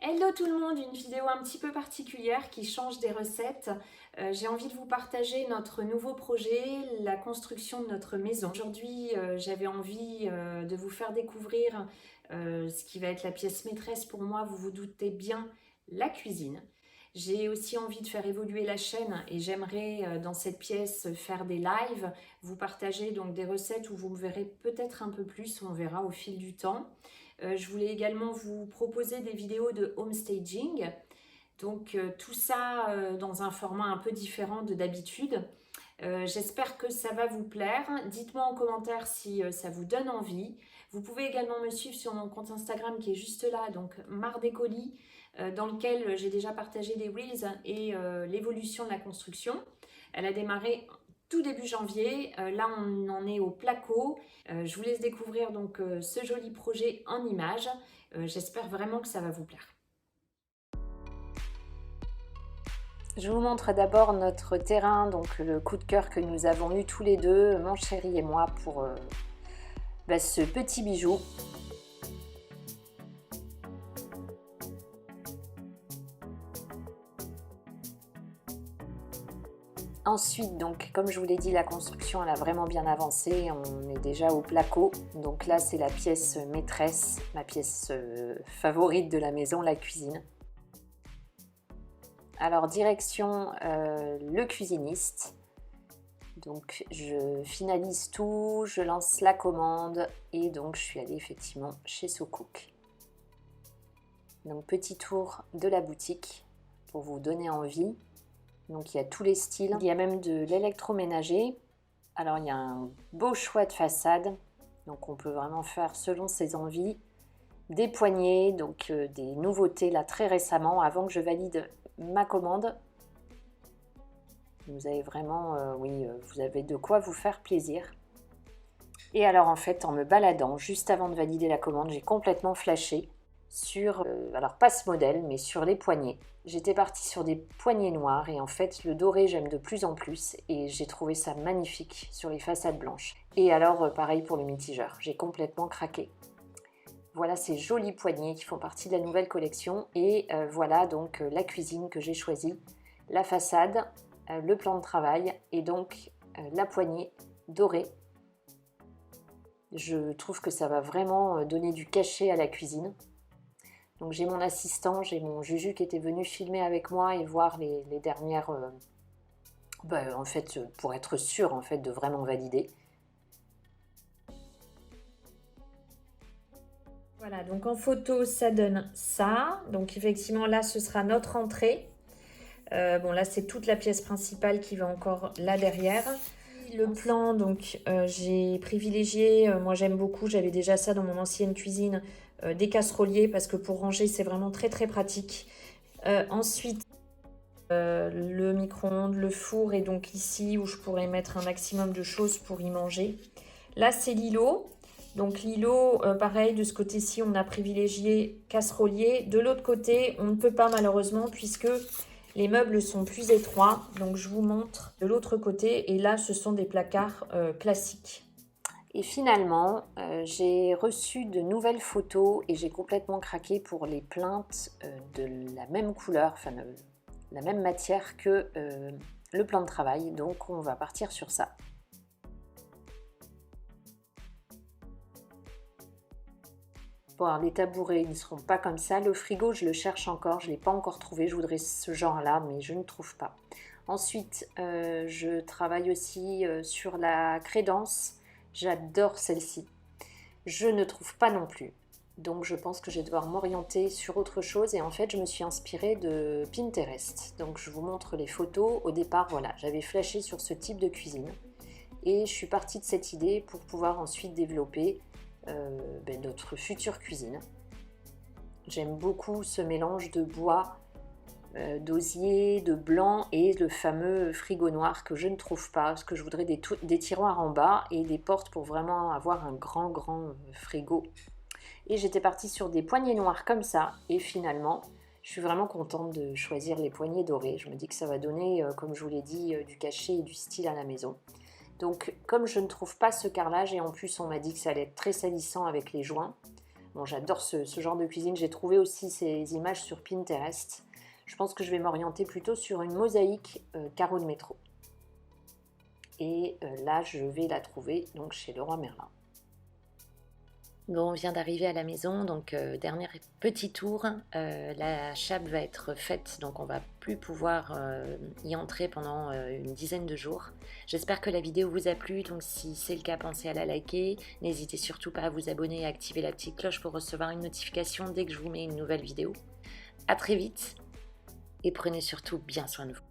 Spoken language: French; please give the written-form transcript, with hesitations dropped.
Hello tout le monde, une vidéo un petit peu particulière qui change des recettes. J'ai envie de vous partager notre nouveau projet, la construction de notre maison. Aujourd'hui, j'avais envie de vous faire découvrir ce qui va être la pièce maîtresse pour moi, vous vous doutez bien, la cuisine. J'ai aussi envie de faire évoluer la chaîne et j'aimerais dans cette pièce faire des lives, vous partager donc des recettes où vous me verrez peut-être un peu plus, on verra au fil du temps. Je voulais également vous proposer des vidéos de home staging, donc tout ça dans un format un peu différent de d'habitude. J'espère que ça va vous plaire. Dites-moi en commentaire si ça vous donne envie. Vous pouvez également me suivre sur mon compte Instagram qui est juste là, donc Mar des colis, dans lequel j'ai déjà partagé des reels et l'évolution de la construction. Elle a démarré tout début janvier. Là, on en est au placo. Je vous laisse découvrir donc ce joli projet en images. J'espère vraiment que ça va vous plaire. Je vous montre d'abord notre terrain, donc le coup de cœur que nous avons eu tous les deux, mon chéri et moi, pour ce petit bijou. Ensuite, donc, comme je vous l'ai dit, la construction elle a vraiment bien avancé. On est déjà au placo. Donc là, c'est la pièce maîtresse, ma pièce favorite de la maison, la cuisine. Alors, direction le cuisiniste. Donc, je finalise tout, je lance la commande et donc je suis allée effectivement chez So Cook. Donc, petit tour de la boutique pour vous donner envie. Donc il y a tous les styles, il y a même de l'électroménager. Alors il y a un beau choix de façade, donc on peut vraiment faire selon ses envies. Des poignées, donc des nouveautés là très récemment, avant que je valide ma commande. Vous avez vraiment, vous avez de quoi vous faire plaisir. Et alors en fait, en me baladant, juste avant de valider la commande, j'ai complètement flashé sur, alors pas ce modèle, mais sur les poignées. J'étais partie sur des poignées noires et en fait le doré j'aime de plus en plus et j'ai trouvé ça magnifique sur les façades blanches. Et alors pareil pour le mitigeur, j'ai complètement craqué. Voilà ces jolies poignées qui font partie de la nouvelle collection et voilà donc la cuisine que j'ai choisie, la façade, le plan de travail et donc la poignée dorée. Je trouve que ça va vraiment donner du cachet à la cuisine. Donc j'ai mon assistant, j'ai mon Juju qui était venu filmer avec moi et voir les dernières, en fait, pour être sûr en fait de vraiment valider. Voilà, donc en photo ça donne ça. Donc effectivement là ce sera notre entrée. Bon là c'est toute la pièce principale qui va encore là derrière. Le plan, donc j'ai privilégié, moi j'aime beaucoup, j'avais déjà ça dans mon ancienne cuisine, des casseroliers parce que pour ranger c'est vraiment très très pratique. Ensuite, le micro-ondes, le four est donc ici où je pourrais mettre un maximum de choses pour y manger. Là c'est l'îlot. Donc l'îlot, pareil, de ce côté-ci, on a privilégié casserolier. De l'autre côté, on ne peut pas malheureusement puisque les meubles sont plus étroits. Donc je vous montre de l'autre côté. Et là, ce sont des placards classiques. Et finalement, j'ai reçu de nouvelles photos et j'ai complètement craqué pour les plinthes de la même couleur, enfin de la même matière que le plan de travail. Donc on va partir sur ça. Bon, alors les tabourets, ils ne seront pas comme ça. Le frigo, je le cherche encore. Je ne l'ai pas encore trouvé. Je voudrais ce genre-là, mais je ne trouve pas. Ensuite, je travaille aussi sur la crédence. J'adore celle-ci. Je ne trouve pas non plus. Donc, je pense que je vais devoir m'orienter sur autre chose. Et en fait, je me suis inspirée de Pinterest. Donc, je vous montre les photos. Au départ, voilà, j'avais flashé sur ce type de cuisine. Et je suis partie de cette idée pour pouvoir ensuite développer notre future cuisine. J'aime beaucoup ce mélange de bois, d'osier, de blanc et le fameux frigo noir que je ne trouve pas, parce que je voudrais des tiroirs en bas et des portes pour vraiment avoir un grand frigo. Et j'étais partie sur des poignées noires comme ça et finalement je suis vraiment contente de choisir les poignées dorées. Je me dis que ça va donner, comme je vous l'ai dit, du cachet et du style à la maison. Donc comme je ne trouve pas ce carrelage et en plus on m'a dit que ça allait être très salissant avec les joints, Bon, j'adore ce genre de cuisine. J'ai trouvé aussi ces images sur Pinterest. Je pense que je vais m'orienter plutôt sur une mosaïque carreau de métro. Et là, je vais la trouver donc chez Leroy Merlin. Bon, on vient d'arriver à la maison, donc dernier petit tour. La chape va être faite, donc on va plus pouvoir y entrer pendant une dizaine de jours. J'espère que la vidéo vous a plu, donc si c'est le cas, pensez à la liker. N'hésitez surtout pas à vous abonner et à activer la petite cloche pour recevoir une notification dès que je vous mets une nouvelle vidéo. A très vite et prenez surtout bien soin de vous.